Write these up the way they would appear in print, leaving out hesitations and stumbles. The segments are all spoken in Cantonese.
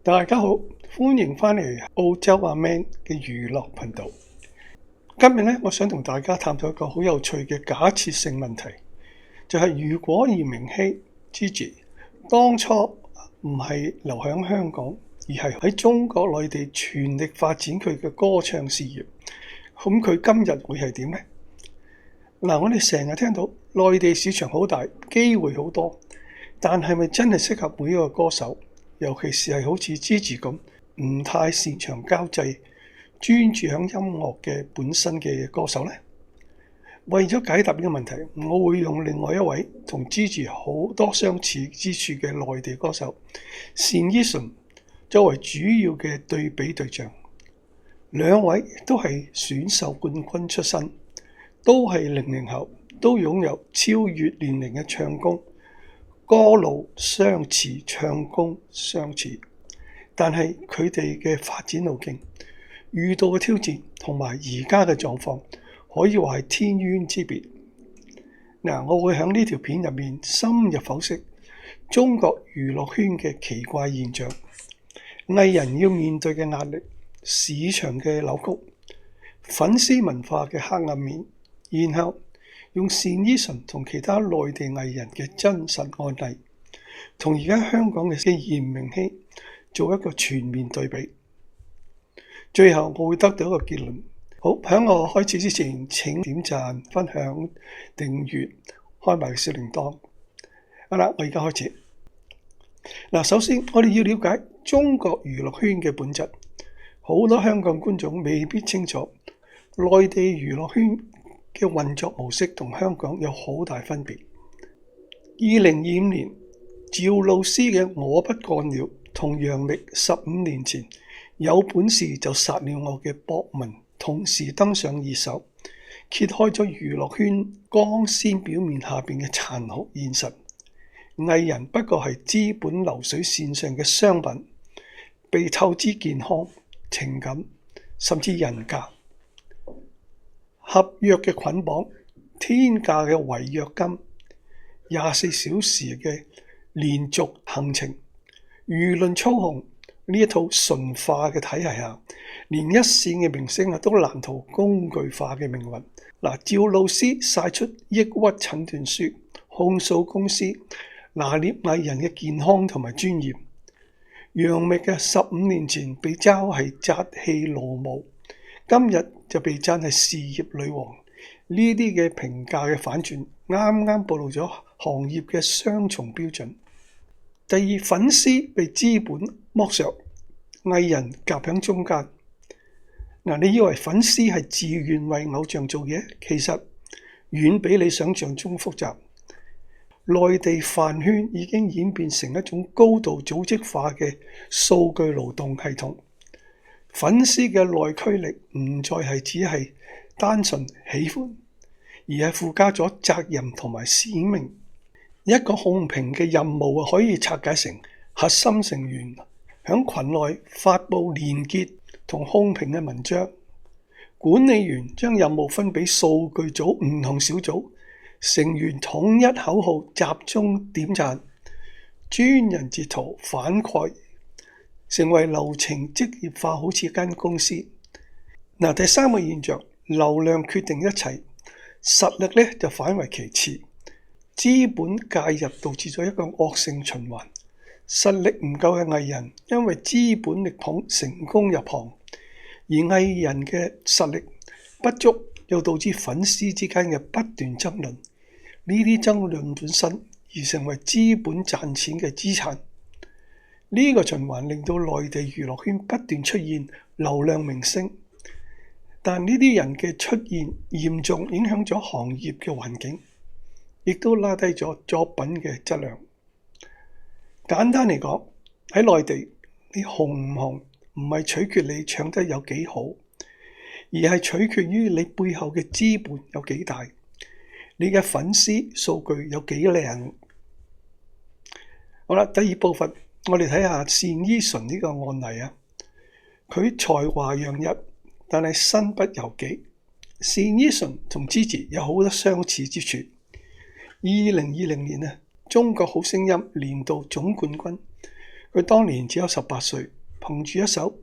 大家好，歡迎返嚟澳洲阿 Man 嘅娛樂頻道。今日咧，我想同大家探討一個好有趣嘅假設性問題，就係如果葉明熙 Gigi 當初唔係留喺香港，而係喺中國內地全力發展佢嘅歌唱事業，咁佢今日會係點呢？嗱，我哋成日聽到內地市場好大，機會好多，但係咪真係適合每一個歌手？尤其是係好似 Gigi 咁，唔太擅長交際，專注響音樂嘅本身嘅歌手呢？為咗解答呢個問題，我會用另外一位同 Gigi 好多相似之處嘅內地歌手單依純作為主要嘅對比對象。兩位都係選秀冠軍出身，都係00後，都擁有超越年齡嘅唱功。歌路相似，唱功相似，但係佢哋嘅發展路徑、遇到嘅挑戰同埋而家嘅狀況，可以話係天淵之別。嗱，我會喺呢條片入面深入剖析中國娛樂圈嘅奇怪現象、藝人要面對嘅壓力、市場嘅扭曲、粉絲文化嘅黑暗面，然後用單依純同其他內地藝人嘅真實案例，同而家香港嘅葉明熙做一個全面對比。最後我會得到一個結論。好，喺我開始之前，請點讚、分享、訂閱、開埋小鈴鐺。好啦，我而家開始。嗱，首先我哋要了解中國娛樂圈嘅本質。好多香港觀眾未必清楚，內地娛樂圈嘅運作模式同香港有好大分別。2025年，趙露思嘅《我不幹了》同楊冪15年前有本事就殺了我嘅博文同時登上熱搜，揭開咗娛樂圈光鮮表面下邊嘅殘酷現實。藝人不過係資本流水線上嘅商品，被透支健康、情感甚至人格。合約嘅捆綁、天價嘅違約金、24小時嘅連續行程、輿論操控，呢一套純化嘅體系下，連一線嘅明星都難逃工具化嘅命運。趙露思晒出抑鬱診斷書，控訴公司拿捏藝人嘅健康同埋尊嚴。楊冪嘅15年前被嘲係紮氣勞模，今日就被讚係事業女王。呢啲嘅評價嘅反轉，啱啱暴露咗行業嘅雙重標準。第二，粉絲被資本剝削，藝人夾喺中間。你以為粉絲係自願為偶像做嘢？其實遠比你想象中複雜。內地飯圈已經演變成一種高度組織化嘅數據勞動系統。粉絲嘅內驅力唔再係只係單純喜歡，而係附加咗責任同埋使命。一個控評嘅任務可以拆解成核心成員響群內發佈連結同控評嘅文章，管理員將任務分俾數據組唔同小組，成員統一口號集中點讚，專人截圖反饋，成為流程職業化，好似間公司。第三個現象，流量決定一切，實力咧就反為其次。資本介入導致咗一個惡性循環，實力唔夠嘅藝人因為資本力捧成功入行，而藝人嘅實力不足又導致粉絲之間嘅不斷爭論。呢啲爭論本身而成為資本賺錢嘅資產。呢個循環令到內地娛樂圈不斷出現流量明星，但呢啲人嘅出現嚴重影響咗行業嘅環境，亦都拉低咗作品嘅質量。簡單嚟講，喺內地你紅唔紅唔係取決你唱得有幾好，而係取決於你背後嘅資本有幾大，你嘅粉絲數據有幾靚。好啦，第二部分我哋睇下單依純呢個案例啊。佢才華洋溢，但係身不由己。單依純同 Gigi 有好多相似之處。2020年中國好聲音年度總冠軍，佢當年只有18歲，憑住一首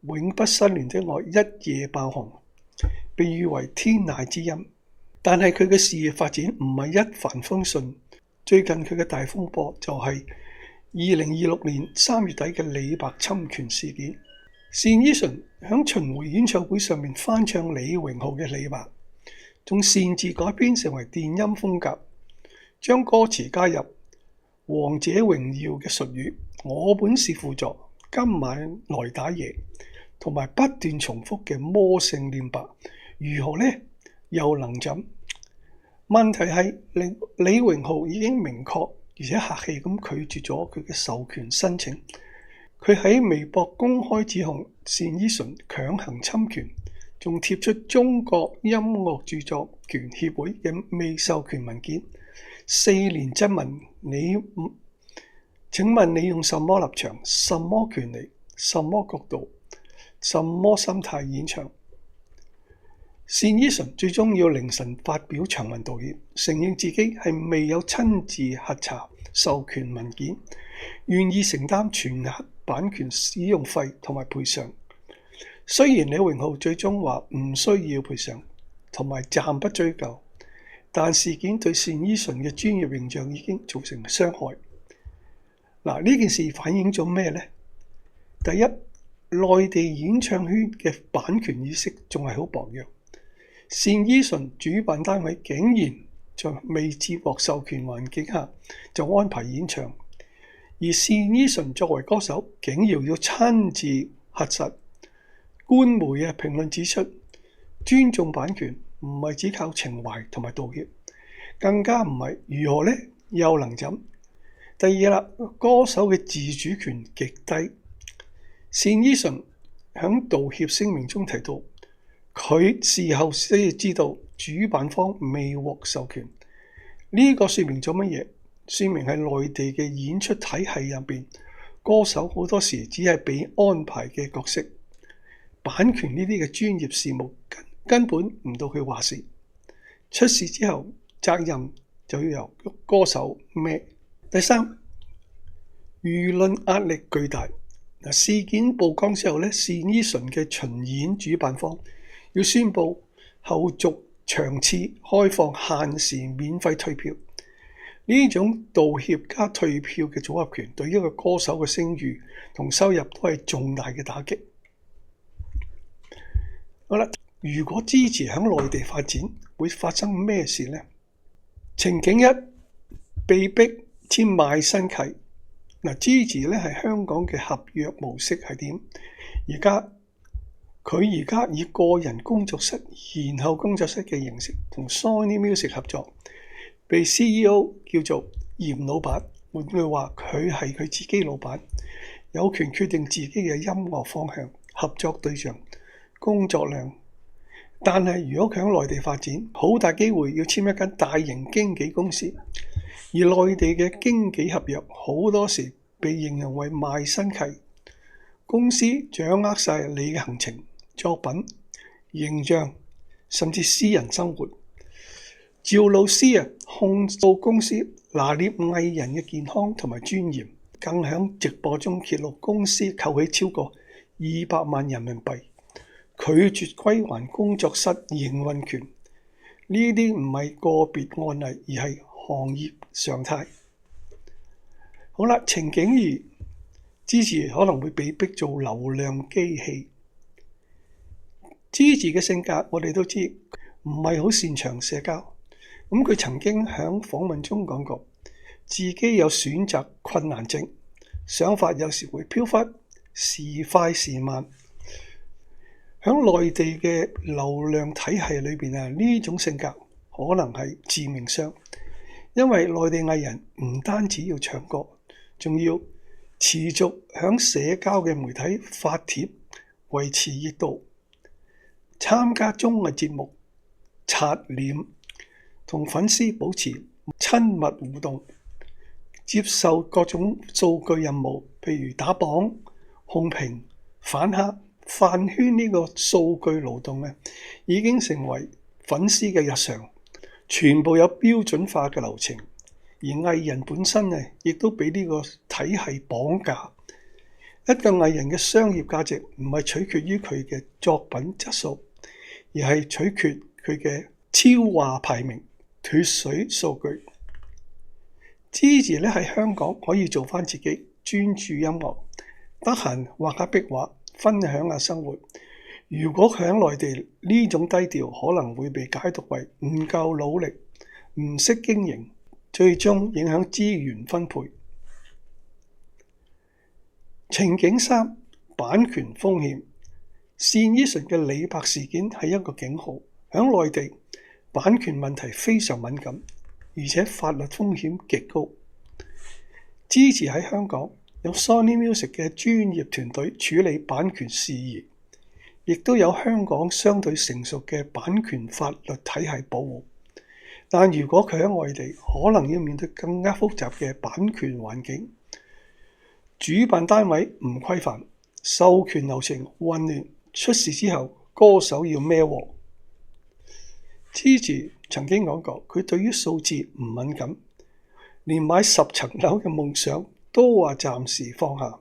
永不失聯的愛一夜爆紅，被譽為天籟之音。但係佢嘅事業發展唔係一帆風順，最近佢嘅大風波就係2026年3月底嘅李白侵權事件。單依純喺巡迴演唱會上面翻唱李榮浩嘅李白，仲擅自改編成為電音風格，將歌詞加入王者榮耀嘅術語，我本是輔助，今晚來打野，同埋不斷重複嘅魔性念白，如何呢？又能怎？問題係李榮浩已經明確而且客氣咁拒絕咗佢嘅授權申請。佢喺微博公開指控單依純強行侵權，仲貼出中國音樂著作權協會嘅未授權文件。4連質問請問你用什麼立場、什麼權利、什麼角度、什麼心態演唱？單依純最終要凌晨發表長文道歉，承認自己係未有親自核查授權文件，願意承擔全額版權使用費同埋賠償。雖然李榮浩最終話唔需要賠償同埋暫不追究，但事件對單依純嘅專業形象已經造成傷害。呢件事反映咗咩呢？第一，內地演唱圈嘅版權意識仲係好薄弱。單依純主辦單位竟然在未接獲授權環境下就安排演唱，而單依純作為歌手竟然要親自核實。官媒嘅評論指出，尊重版權唔係只靠情懷同埋道歉，更加唔係如何呢？又能怎？第二啦，歌手嘅自主權極低。單依純喺道歉聲明中提到，佢事後先至知道主辦方未獲授權。呢個說明咗乜嘢？說明喺內地嘅演出體系入邊，歌手好多時只係被安排嘅角色，版權呢啲嘅專業事務根本唔到佢話事。出事之後，責任就要由歌手孭。第三，輿論壓力巨大。事件曝光之後咧，單依純嘅巡演主辦方要宣佈後續場次開放限時免費退票。呢種道歉加退票嘅組合拳，對一個歌手嘅聲譽同收入都係重大嘅打擊。好啦，如果支持喺內地發展，會發生咩事呢？情景一，被逼簽賣新契。支持咧係香港嘅合約模式係點？佢而家以個人工作室、然後工作室嘅形式同 Sony Music 合作，被 CEO 叫做嚴老闆。換句話，佢係佢自己老闆，有權決定自己嘅音樂方向、合作對象、工作量。但係如果佢喺內地發展，好大機會要簽一間大型經紀公司。而內地嘅經紀合約好多時被形容為賣身契，公司掌握晒你嘅行程、作品、形象，甚至私人生活。趙老師控訴公司拿捏藝人嘅健康同埋尊嚴，更響直播中揭露公司扣起超過200萬人民幣，拒絕歸還工作室營運權。呢啲唔係個別案例，而係行業常態。好啦，情景二，支持可能會被逼做流量機器。支持嘅性格我哋都知，唔係好擅長社交。佢曾經喺訪問中講過，自己有選擇困難症，想法有時會飄忽，時快時慢。喺內地嘅流量體系裏邊呢種性格可能係致命傷。因為內地藝人唔單止要唱歌，仲要持續響社交嘅媒體發帖，維持熱度，參加綜藝節目，刷臉，同粉絲保持親密互動，接受各種數據任務，譬如打榜、控評、反黑、飯圈呢個數據勞動已經成為粉絲嘅日常。全部有標準化嘅流程，而藝人本身亦都俾呢個體系綁架，一個藝人嘅商業價值唔係取決於佢嘅作品質素，而係取決佢嘅超話排名、脫水數據。Gigi 咧喺香港可以做返自己，專注音樂，得閒畫下壁畫，分享下生活。如果佢喺內地，呢種低調可能會被解讀為唔夠努力、唔識經營，最終影響資源分配。情景3，版權風險。單依純嘅李白事件係一個警號，喺內地版權問題非常敏感，而且法律風險極高。Gigi喺香港有 Sony Music 嘅專業團隊處理版權事宜，亦都有香港相對成熟嘅版權法律體系保護。但如果佢喺外地，可能要面對更加複雜嘅版權環境，主辦單位唔規範，授權流程混亂，出事之後歌手要孭鑊。Gigi曾經講過，佢對於數字唔敏感，連買10層樓嘅夢想都話暫時放下。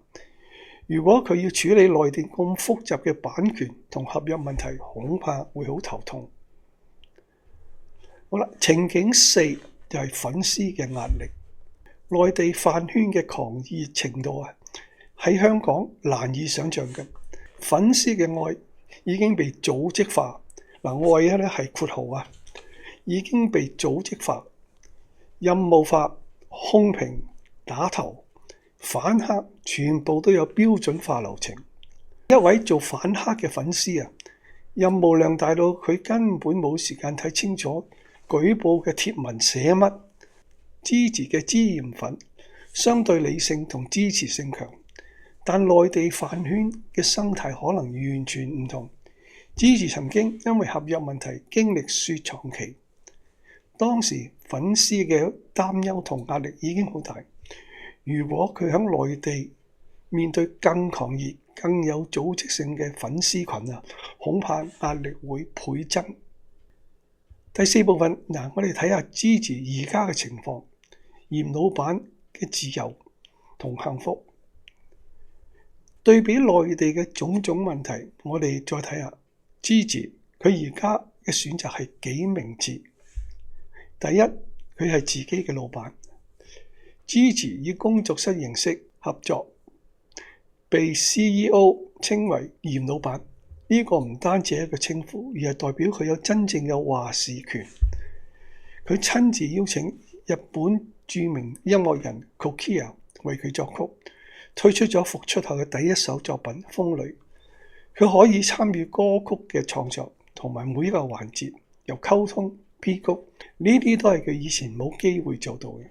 如果佢要處理內地咁複雜嘅版權同合約問題，恐怕會好頭痛。好啦，情景4就係粉絲嘅壓力。內地飯圈嘅狂熱程度喺香港難以想像嘅。粉絲嘅愛已經被組織化，愛咧係括號已經被組織化、任務化、控評、打頭、反黑，全部都有標準化流程。一位做反黑嘅粉絲任務量大到佢根本冇時間睇清楚舉報嘅貼文寫乜。Gigi嘅資驗粉相對理性同支持性強，但內地飯圈嘅生態可能完全唔同。Gigi曾經因為合約問題經歷雪藏期，當時粉絲嘅擔憂同壓力已經好大。如果佢喺內地面對更狂熱、更有組織性嘅粉絲群恐怕壓力會倍增。第4部分我哋睇下 Gigi 而家嘅情況，嚴老闆嘅自由同幸福。對比內地嘅種種問題，我哋再睇下 Gigi 佢而家嘅選擇係幾明智。第一，佢係自己嘅老闆。Gigi 以工作室形式合作，被 CEO 稱為嚴老闆。呢個唔單止係一個稱呼，而係代表佢有真正嘅話事權。佢親自邀請日本著名音樂人 Kokia 為佢作曲，推出咗復出後嘅第一首作品《風裏》。佢可以參與歌曲嘅創作，同埋每一個環節，由溝通、編曲，呢啲都係佢以前冇機會做到嘅。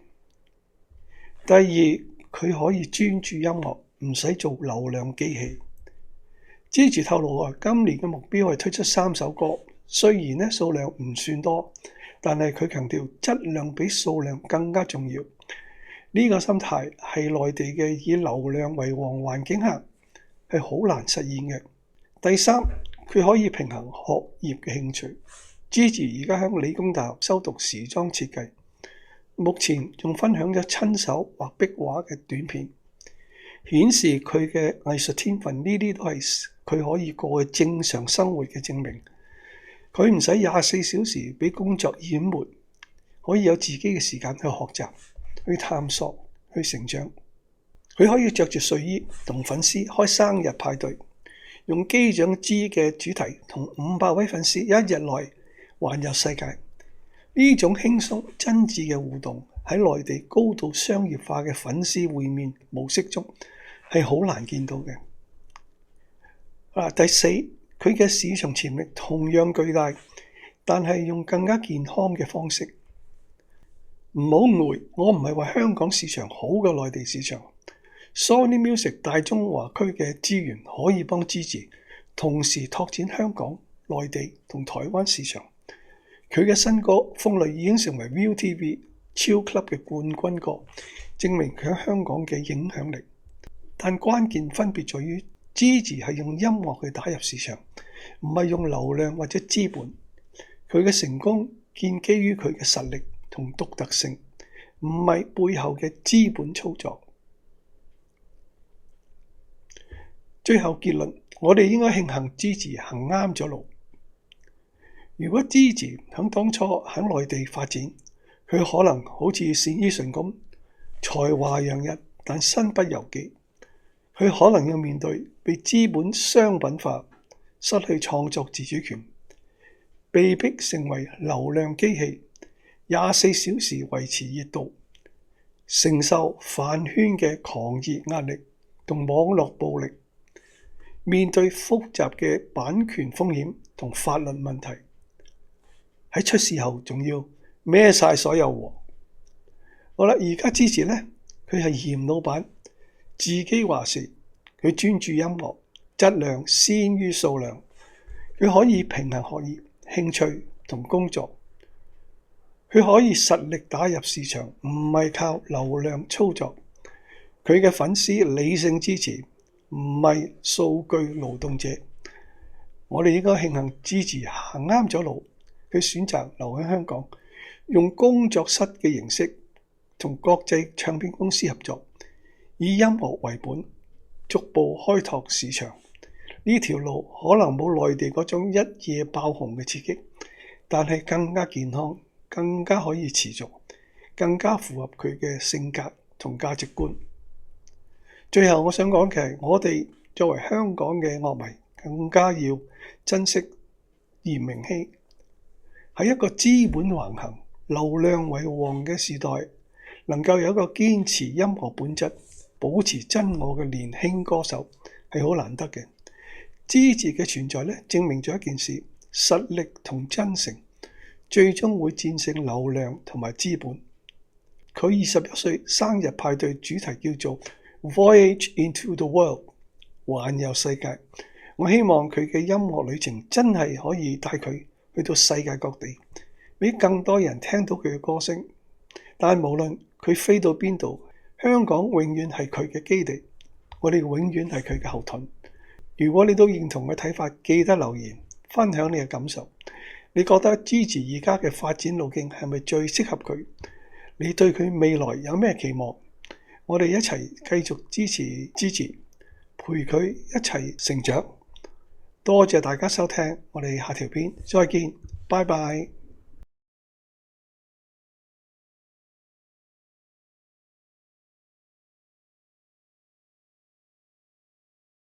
第二，佢可以專注音樂，唔使做流量機器。Gigi 透露今年嘅目標係推出3首歌，雖然數量唔算多，但係佢強調質量比數量更加重要。呢個心態係內地嘅以流量為王環境下係好難實現嘅。第三，佢可以平衡學業嘅興趣。Gigi 而家喺理工大學修讀時裝設計，目前仲分享咗親手畫壁畫嘅短片，顯示佢嘅藝術天分。呢啲都係佢可以過正常生活嘅證明。佢唔使24小時俾工作淹沒，可以有自己嘅時間去學習、去探索、去成長。佢可以着住睡衣同粉絲開生日派對，用機長 G 嘅主題同500位粉絲一日內環遊世界。呢種輕鬆真摯嘅互動喺內地高度商業化嘅粉絲會面模式中係好難見到嘅。第四，佢嘅市場潛力同樣巨大，但係用更加健康嘅方式。唔好誤會，我唔係話香港市場好過內地市場。Sony Music 大中華區嘅資源可以幫 Gigi 同時拓展香港、內地同台灣市場。佢嘅新歌《風裏》已經成為 ViuTV 超 Club 嘅冠軍歌，證明佢喺香港嘅影響力。但關鍵分別在於Gigi 係用音樂去打入市場，唔係用流量或者資本。佢嘅成功建基於佢嘅實力同獨特性，唔係背後嘅資本操作。最後結論，我哋應該慶幸支持行啱咗路。如果支持響當初喺內地發展，佢可能好似單依純咁才華洋溢，但身不由己。佢可能要面對被資本商品化，失去創作自主權，被迫成為流量機器，24小時維持熱度，承受飯圈嘅狂熱壓力同網絡暴力，面對複雜嘅版權風險同法律問題，喺出事後仲要孭晒所有鑊。好啦，而家支持呢，佢係嚴老闆，自己話事，佢專注音樂，質量先於數量，佢可以平衡學業、興趣同工作，佢可以實力打入市場，唔係靠流量操作。佢嘅粉絲理性支持，唔係數據勞動者。我哋應該慶幸支持行啱咗路，佢選擇留喺香港，用工作室嘅形式同國際唱片公司合作，以音樂為本，逐步開拓市場。呢條路可能冇內地嗰種一夜爆紅嘅刺激，但係更加健康，更加可以持續，更加符合佢嘅性格同價值觀。最後我想講嘅係，我哋作為香港嘅樂迷，更加要珍惜嚴明熙。喺一個資本橫行、流量為王嘅時代，能夠有一個堅持音樂本質、保持真我嘅年輕歌手，係好難得嘅。支持嘅存在咧，證明咗一件事：實力同真誠最終會戰勝流量同埋資本。佢21歲生日派對主題叫做 Voyage into the World， 環遊世界。我希望佢嘅音樂旅程真係可以帶佢去到世界各地，俾更多人聽到佢嘅歌聲。但無論佢飛到邊度，香港永遠係佢嘅基地，我哋永遠係佢嘅後盾。如果你都認同嘅睇法，記得留言分享你嘅感受。你覺得支持而家嘅發展路徑係咪最適合佢？你對佢未來有咩期望？我哋一齊繼續支持，陪佢一齊成長。多謝大家收聽，我哋下條片再見，拜拜。